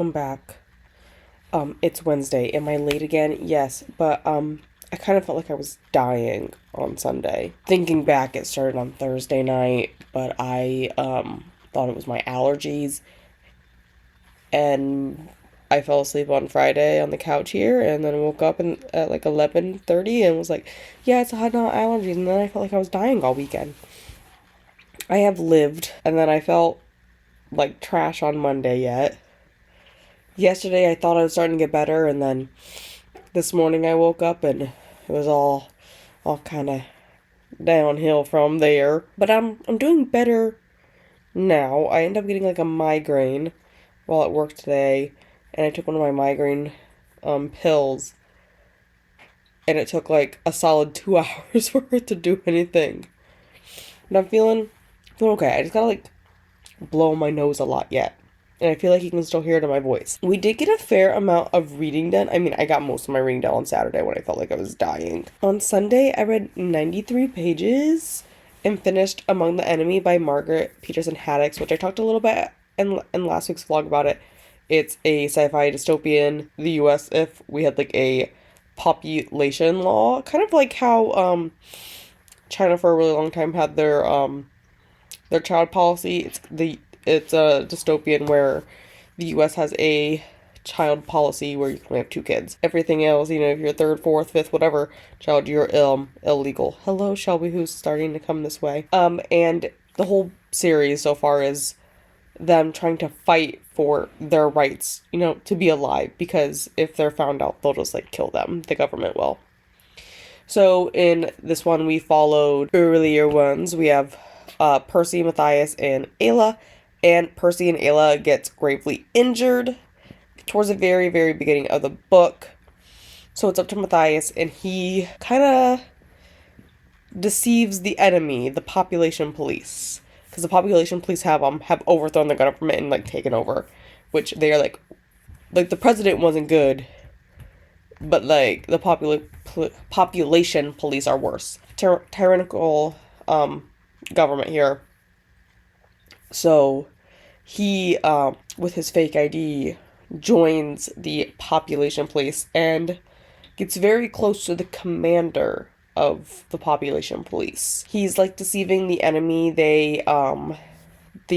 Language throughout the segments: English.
welcome back. It's Wednesday. Am I late again? Yes, but I kind of felt like I was dying on Sunday. Thinking back, it started on Thursday night, but I thought it was my allergies, and I fell asleep on Friday on the couch here, and then woke up at like 11:30 and was like, yeah, it's not allergies, and then I felt like I was dying all weekend. I have lived, and then I felt like trash on Monday yet. Yesterday I thought I was starting to get better, and then this morning I woke up and it was all kind of downhill from there. But I'm doing better now. I ended up getting like a migraine while at work today, and I took one of my migraine pills, and it took like a solid 2 hours for it to do anything. And I'm feeling okay. I just gotta like blow my nose a lot yet. And I feel like you can still hear it in my voice. We did get a fair amount of reading done. I mean, I got most of my reading done on Saturday when I felt like I was dying. On Sunday, I read 93 pages and finished Among the Enemy by Margaret, Peterson, Haddix, which I talked a little bit in last week's vlog about it. It's a sci-fi dystopian, the US, if we had like a population law. Kind of like how China for a really long time had their child policy. It's a dystopian where the US has a child policy where you can only have 2 kids. Everything else, if you're third, fourth, fifth, whatever child, you're illegal. Hello, Shelby, who's starting to come this way. And the whole series so far is them trying to fight for their rights, to be alive, because if they're found out, they'll just like kill them. The government will. So in this one, we followed earlier ones. We have Percy, Matthias, and Ayla. And Percy and Ayla gets gravely injured towards the very, very beginning of the book. So it's up to Matthias, and he kind of deceives the enemy, the population police. Because the population police have overthrown the government and, like, taken over. Which they are, like the president wasn't good. But, like, the population police are worse. Tyrannical government here. So he, with his fake ID, joins the population police and gets very close to the commander of the population police. He's like deceiving the enemy. The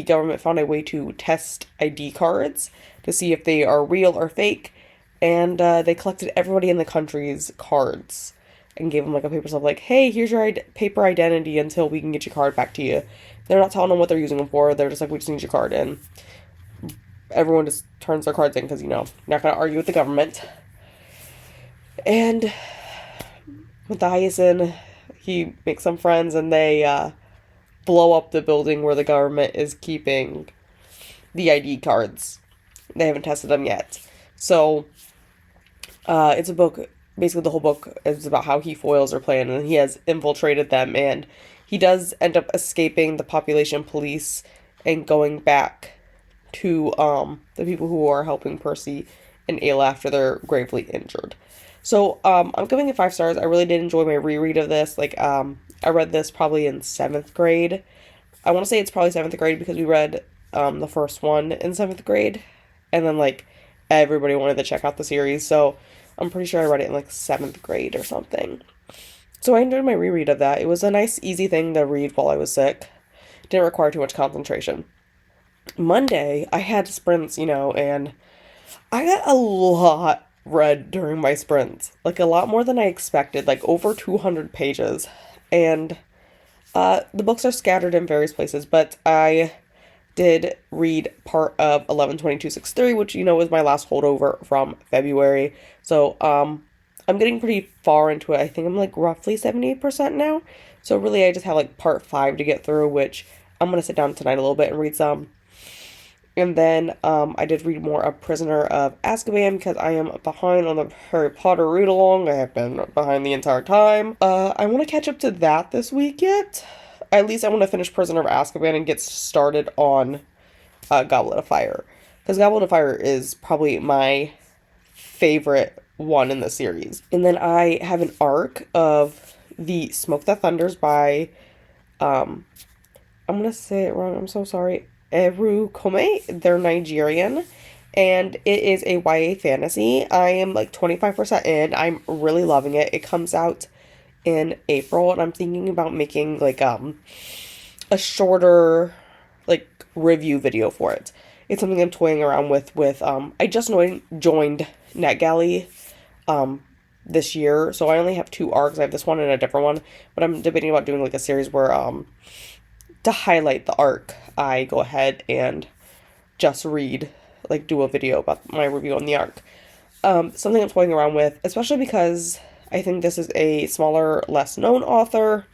government found a way to test ID cards to see if they are real or fake, and they collected everybody in the country's cards and gave them like a paper stuff like, hey, here's your paper identity until we can get your card back to you. They're not telling them what they're using them for. They're just like, we just need your card in. Everyone just turns their cards in because, not going to argue with the government. And Matthias, he makes some friends, and they blow up the building where the government is keeping the ID cards. They haven't tested them yet. So, it's a book. Basically, the whole book is about how he foils their plan, and he has infiltrated them, and he does end up escaping the population police and going back to the people who are helping Percy and Ayla after they're gravely injured. So I'm giving it 5 stars. I really did enjoy my reread of this. I read this probably in 7th grade. I want to say it's probably 7th grade because we read the first one in 7th grade, and then everybody wanted to check out the series, so I'm pretty sure I read it in 7th grade or something. So I enjoyed my reread of that. It was a nice, easy thing to read while I was sick. Didn't require too much concentration. Monday, I had sprints, and I got a lot read during my sprints. A lot more than I expected, over 200 pages. And the books are scattered in various places, but I did read part of 11/22/63, which, was my last holdover from February. So, I'm getting pretty far into it. I think I'm roughly 78% now. So really I just have part 5 to get through, which I'm going to sit down tonight a little bit and read some. And then I did read more of Prisoner of Azkaban because I am behind on the Harry Potter read along. I have been behind the entire time. I want to catch up to that this week yet. At least I want to finish Prisoner of Azkaban and get started on Goblet of Fire. Because Goblet of Fire is probably my favorite one in the series. And then I have an arc of the Smoke That Thunders by I'm gonna say it wrong, I'm so sorry, Erhu Koma. They're Nigerian, and it is a YA fantasy. I am like 25% in. I'm really loving it. It comes out in April, and I'm thinking about making like a shorter like review video for it. It's something I'm toying around with I just joined NetGalley this year, so I only have 2 arcs. I have this one and a different one, but I'm debating about doing like a series where to highlight the arc, I go ahead and just read, like do a video about my review on the arc. Something I'm toying around with, especially because I think this is a smaller, less known author,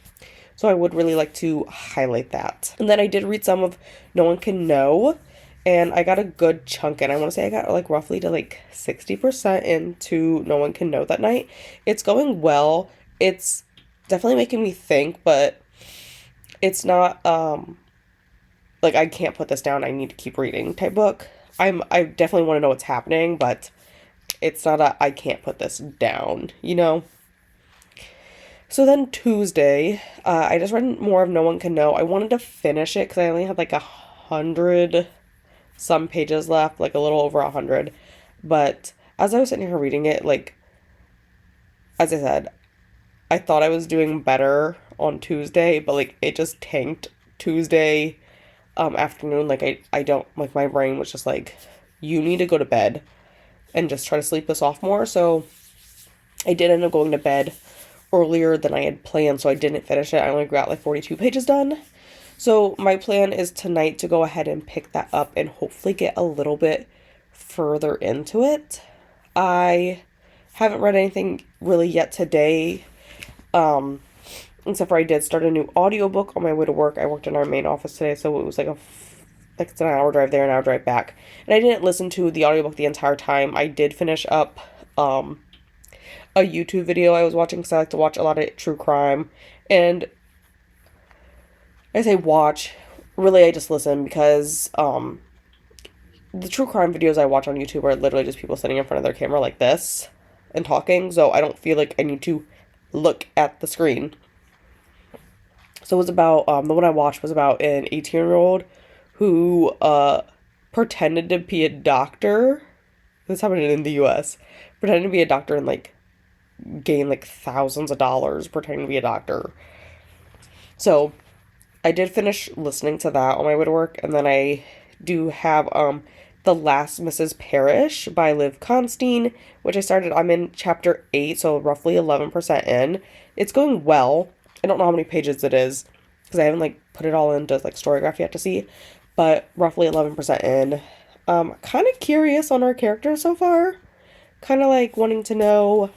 so I would really like to highlight that. And then I did read some of No One Can Know, and I got a good chunk in. I want to say I got like roughly to like 60% into No One Can Know that night. It's going well. It's definitely making me think, but it's not like I can't put this down, I need to keep reading type book. I definitely want to know what's happening, but it's not a I can't put this down, you know? So then Tuesday, I just read more of No One Can Know. I wanted to finish it because I only had like 100 some pages left, like a little over 100. But as I was sitting here reading it, like, as I said, I thought I was doing better on Tuesday, but like it just tanked Tuesday afternoon. Like I don't, like my brain was just like, you need to go to bed and just try to sleep this off more. So I did end up going to bed earlier than I had planned, so I didn't finish it. I only got like 42 pages done. So my plan is tonight to go ahead and pick that up and hopefully get a little bit further into it. I haven't read anything really yet today, except for I did start a new audiobook on my way to work. I worked in our main office today, so it was like it's an hour drive there, an hour drive back. And I didn't listen to the audiobook the entire time. I did finish up a YouTube video I was watching because I like to watch a lot of true crime. And I say watch, really I just listen because the true crime videos I watch on YouTube are literally just people sitting in front of their camera like this and talking, so I don't feel like I need to look at the screen. So it was about, the one I watched was about an 18-year-old who pretended to be a doctor. This happened in the US. Pretended to be a doctor and like gained like thousands of dollars pretending to be a doctor. So I did finish listening to that on my way to work, and then I do have The Last Mrs. Parrish by Liv Constantine, which I started. I'm in chapter 8, so roughly 11% in. It's going well. I don't know how many pages it is because I haven't like put it all into like Storygraph yet to see, but roughly 11% in. Kind of curious on our characters so far. Kind of like wanting to know,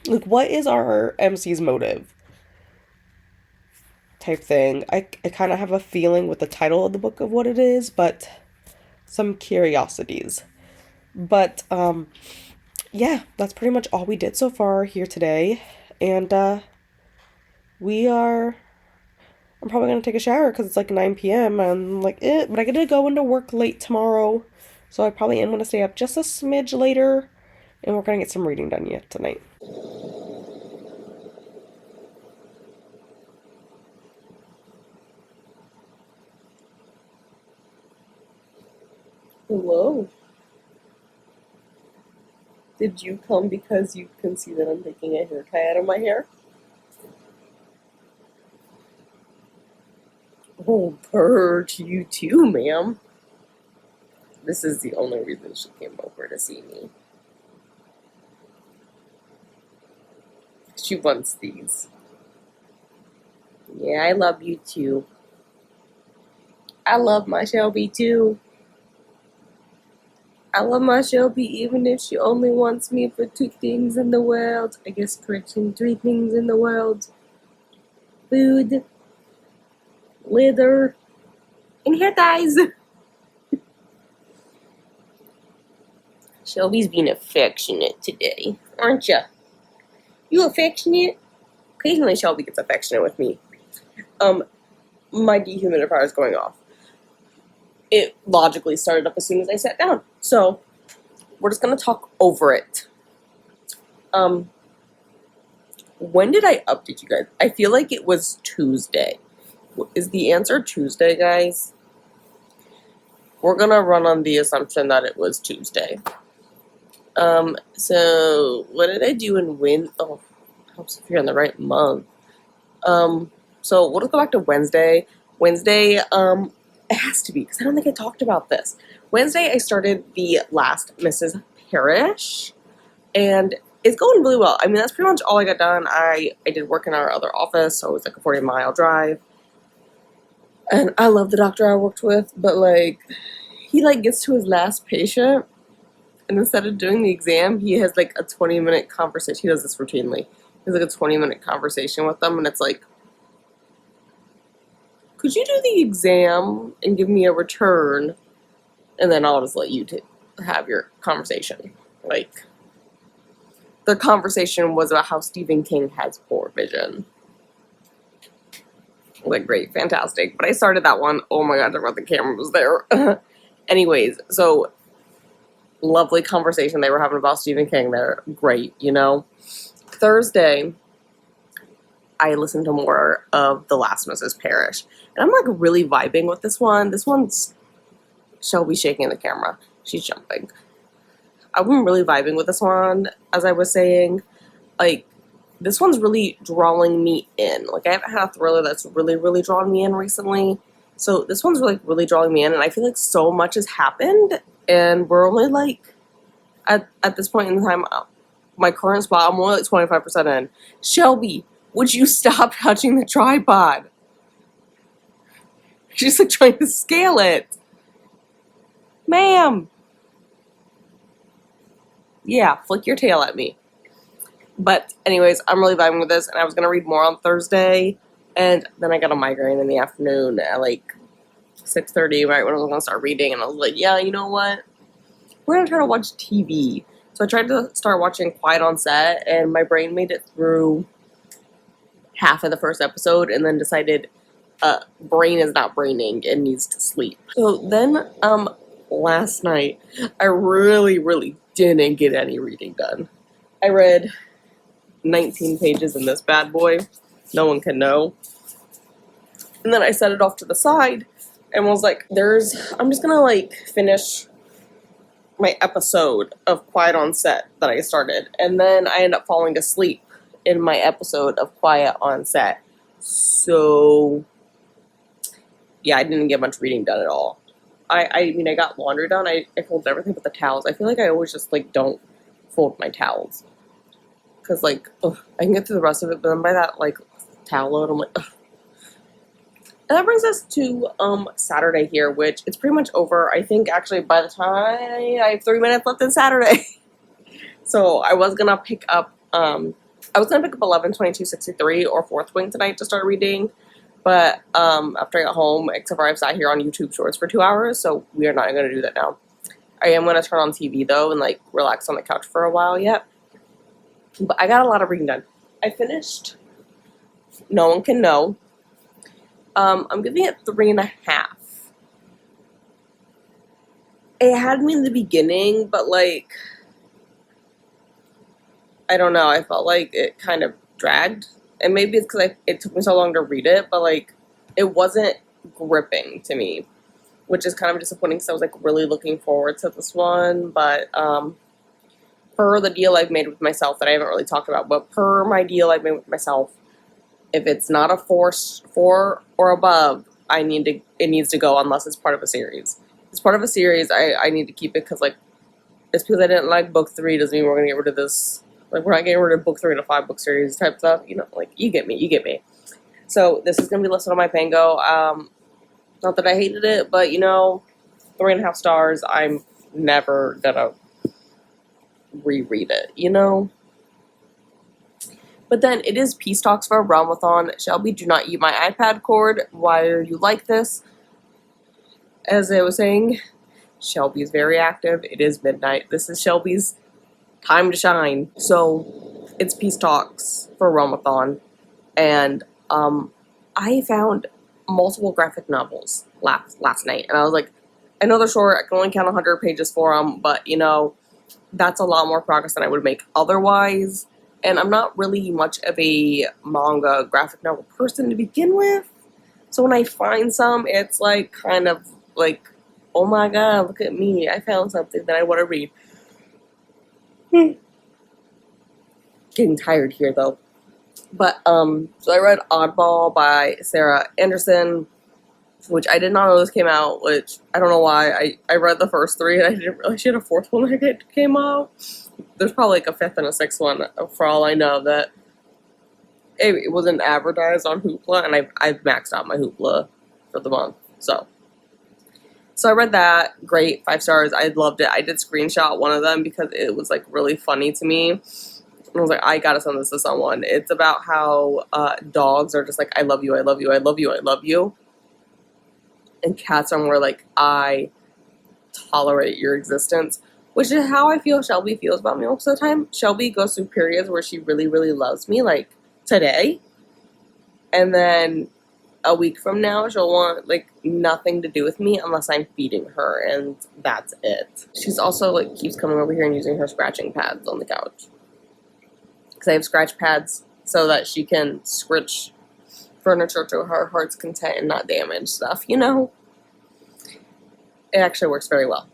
like, what is our MC's motive? Type thing. I kind of have a feeling with the title of the book of what it is, but some curiosities. But yeah, that's pretty much all we did so far here today. And I'm probably gonna take a shower because it's like 9 p.m. and like but I gotta go into work late tomorrow, so I probably am gonna stay up just a smidge later, and we're gonna get some reading done yet tonight. Hello. Did you come because you can see that I'm taking a hair tie out of my hair? Oh, purr to you too, ma'am. This is the only reason she came over to see me. She wants these. Yeah, I love you too. I love my Shelby too. I love my Shelby even if she only wants me for 2 things in the world. I guess correction, 3 things in the world. Food, litter, and hair ties. Shelby's being affectionate today, aren't ya? You affectionate? Occasionally Shelby gets affectionate with me. My dehumidifier is going off. It logically started up as soon as I sat down. So, we're just going to talk over it. When did I update you guys? I feel like it was Tuesday. Is the answer Tuesday, guys? we're gonna run on the assumption that it was Tuesday. So what did I do in Oh, helps if you're in the right month. So we'll just go back to Wednesday. Wednesday, it has to be because I don't think I talked about this. Wednesday, I started the last Mrs. Parrish, and it's going really well. I mean, that's pretty much all I got done. I did work in our other office, so it was like a 40-mile drive. And I love the doctor I worked with, but like, he like gets to his last patient, and instead of doing the exam, he has like a 20-minute conversation. He does this routinely. He has like a 20-minute conversation with them, and it's like, could you do the exam and give me a return, and then I'll just let you have your conversation. Like, the conversation was about how Stephen King has poor vision. Like, great, fantastic. But I started that one. Oh my god, I forgot the camera was there. Anyways, so lovely conversation they were having about Stephen King. They're great, you know. Thursday, I listened to more of The Last Mrs. Parrish. And I'm like really vibing with this one. This one's Shelby shaking the camera. She's jumping. I've been really vibing with this one, as I was saying. Like, this one's really drawing me in. Like, I haven't had a thriller that's really, really drawn me in recently. So this one's really drawing me in, and I feel like so much has happened, and we're only like, at this point in time, my current spot, I'm only like 25% in. Shelby, would you stop touching the tripod? She's like trying to scale it. Ma'am. Yeah, flick your tail at me. But anyways, I'm really vibing with this, and I was going to read more on Thursday, and then I got a migraine in the afternoon at like 6:30, right when I was going to start reading, and I was like, yeah, you know what? We're going to try to watch TV. So I tried to start watching Quiet on Set, and my brain made it through half of the first episode, and then decided brain is not braining and needs to sleep. So then, last night, I really didn't get any reading done. I read 19 pages in this bad boy. No one can know. And then I set it off to the side and was like, I'm just gonna like finish my episode of Quiet on Set that I started. And then I end up falling asleep in my episode of Quiet on Set. So, yeah, I didn't get much reading done at all. I mean, I got laundry done. I folded everything but the towels. I feel like I always just, like, don't fold my towels. Because, like, ugh, I can get through the rest of it, but then by that, like, towel load, I'm like, ugh. And that brings us to Saturday here, which it's pretty much over. I think, actually, by the time I have 3 minutes left in Saturday. So I was going to pick up, 11/22/63 or Fourth Wing tonight to start reading. But after I got home, except for I've sat here on YouTube Shorts for 2 hours, so we are not going to do that now. I am going to turn on TV, though, and, like, relax on the couch for a while yet. But I got a lot of reading done. I finished No One Can Know. I'm giving it 3.5. It had me in the beginning, but, like, I don't know. I felt like it kind of dragged. And maybe it's because it took me so long to read it, but, like, it wasn't gripping to me, which is kind of disappointing because I was, like, really looking forward to this one. But per the deal I've made with myself that I haven't really talked about, but per my deal I've made with myself, if it's not a 4 or above, it needs to go unless it's part of a series. If it's part of a series, I need to keep it because, like, it's because I didn't like book 3 doesn't mean we're going to get rid of this. Like, we're not getting rid of book 3 in a 5-book series type stuff. You know, like, you get me. So, this is going to be listed on my Pango. Not that I hated it, but, you know, 3.5 stars. I'm never going to reread it, you know? But then, it is Peace Talks for a Realm-a-thon. Shelby, do not eat my iPad cord. Why are you like this? As I was saying, Shelby is very active. It is midnight. This is Shelby's time to shine. So it's Peace Talks for Realm-a-thon, and I found multiple graphic novels last night, and I was like, I know they're short. I can only count 100 pages for them, but you know, that's a lot more progress than I would make otherwise. And I'm not really much of a manga graphic novel person to begin with, so when I find some, it's like kind of like oh my god, look at me. I found something that I want to read. Getting tired here though. But so I read Oddball by Sarah Andersen, which I did not know this came out, which I don't know why. I read the first three and I didn't realize she had a fourth one that came out. There's probably like a fifth and a sixth one for all I know that it wasn't advertised on Hoopla, and I've maxed out my Hoopla for the month. So I read that. Great, 5 stars. I loved it. I did screenshot one of them because it was like really funny to me. And I was like, I gotta send this to someone. It's about how dogs are just like, I love you, I love you, I love you, I love you. And cats are more like, I tolerate your existence. Which is how I feel Shelby feels about me most of the time. Shelby goes through periods where she really, really loves me, like today. And then a week from now, she'll want like nothing to do with me unless I'm feeding her, and that's it. She's also like keeps coming over here and using her scratching pads on the couch. Because I have scratch pads so that she can scritch furniture to her heart's content and not damage stuff, you know? It actually works very well.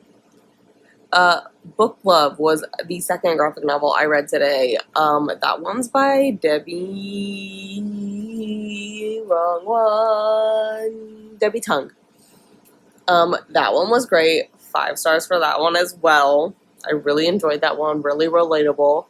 Book Love was the second graphic novel I read today. That one's by Debbie... Wrong one. Debbie Tung. That one was great. 5 stars for that one as well. I really enjoyed that one. Really relatable.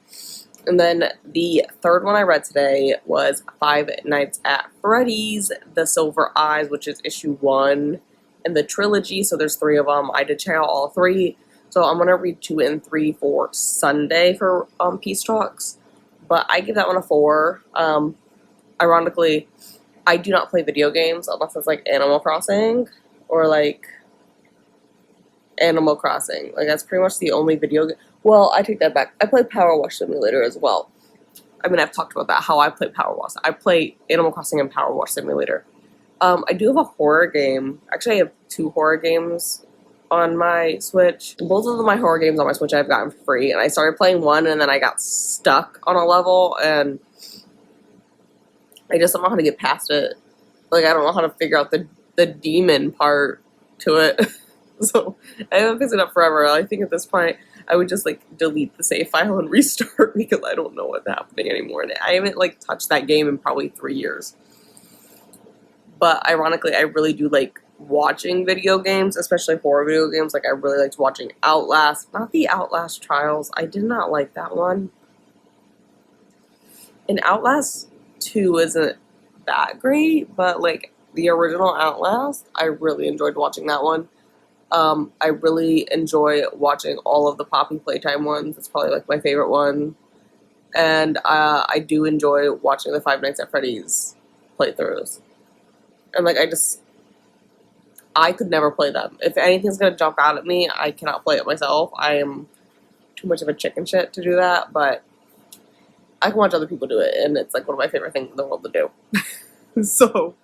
And then the third one I read today was Five Nights at Freddy's, The Silver Eyes, which is issue 1 in the trilogy. So there's 3 of them. I did check out all 3. So I'm going to read 2 and 3 for Sunday for Peace Talks. But I give that one a 4. Ironically, I do not play video games unless it's like Animal Crossing or like Animal Crossing. Like that's pretty much the only video game. Well, I take that back. I play Power Wash Simulator as well. I mean, I've talked about that, how I play Power Wash. I play Animal Crossing and Power Wash Simulator. I do have a horror game. Actually, I have 2 horror games on my Switch. Both of my horror games on my Switch I've gotten for free. And I started playing one, and then I got stuck on a level, and I just don't know how to get past it. Like, I don't know how to figure out the demon part to it. So, I haven't fixed it up forever. I think at this point, I would just, like, delete the save file and restart because I don't know what's happening anymore. And I haven't, like, touched that game in probably 3 years. But, ironically, I really do like watching video games, especially horror video games. Like, I really liked watching Outlast. Not the Outlast Trials. I did not like that one. And Outlast 2 isn't that great, but, like, the original Outlast, I really enjoyed watching that one. I really enjoy watching all of the Poppy Playtime ones. It's probably, like, my favorite one. And I do enjoy watching the Five Nights at Freddy's playthroughs. And, like, I could never play them. If anything's going to jump out at me, I cannot play it myself. I am too much of a chicken shit to do that, but I can watch other people do it, and it's, like, one of my favorite things in the world to do. So,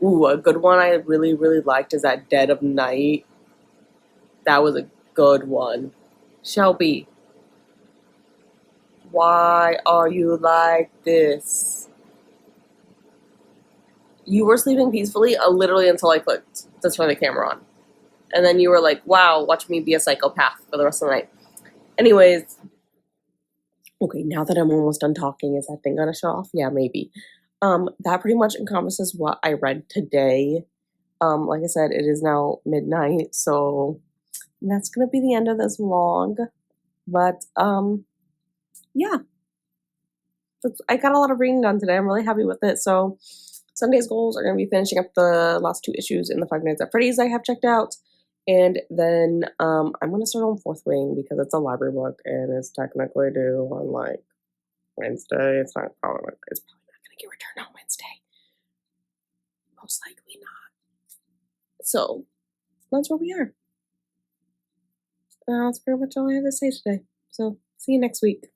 ooh, a good one I really, really liked is that Dead of Night. That was a good one. Shelby, why are you like this? You were sleeping peacefully literally until I clicked to turn the camera on. And then you were like, wow, watch me be a psychopath for the rest of the night. Anyways, okay, now that I'm almost done talking, is that thing gonna show off? Yeah, maybe. That pretty much encompasses what I read today. Like I said, it is now midnight, so that's gonna be the end of this vlog. But, yeah. I got a lot of reading done today. I'm really happy with it. So Sunday's goals are going to be finishing up the last 2 issues in the Five Nights at Freddy's I have checked out. And then I'm going to start on Fourth Wing because it's a library book and it's technically due on like Wednesday. It's probably not going to get returned on Wednesday. Most likely not. So that's where we are. That's pretty much all I have to say today. So see you next week.